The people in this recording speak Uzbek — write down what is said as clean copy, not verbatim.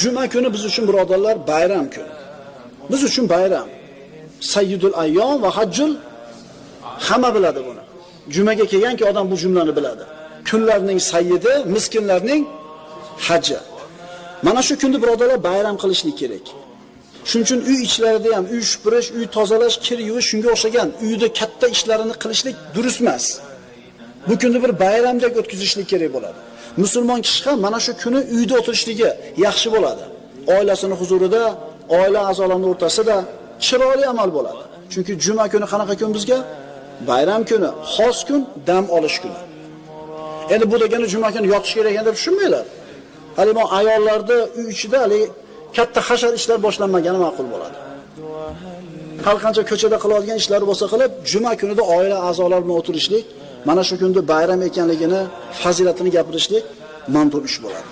Juma kuni biz uchun birodarlar bayram kuni. Biz uchun bayram. Sayyidul ayyom va hajjul hamma biladi buni. Jumaga kelganki odam bu jumlani biladi. Kunlarning sayyidi, miskinlarning haji. Mana shu kunni birodarlar bayram qilishlik kerak. Shuning uchun uy ichlarida ham uy supurish, uy tozalash, kir yuvish shunga o'xshagan uyda katta ishlarini qilishlik durust emas. Bu kunni bir bayramdek o'tkazishlik kerak bo'ladi. Musulmon kishi ham mana shu kuni uyda o'tirishligi yaxshi bo'ladi. Oilasini huzurida, oila a'zolarining o'rtasida chiroyli amal bo'ladi. Chunki juma kuni qanaqa kun bizga? Bayram kuni, xos kun, dam olish kuni. Endi bu degani juma kuni yotish kerak ekan deb tushunmaylar. Hali bu ayollarda uy ichida hali katta hashar ishlar boshlanmagani ma'qul bo'ladi. Har qancha ko'chada qiladigan ishlar bo'lsa qilib, juma kunida oila a'zolari bilan o'tirishlik, mana shu kunda bayram ekanligini, fazilatini gapirishlik mandub ish bo'ladi.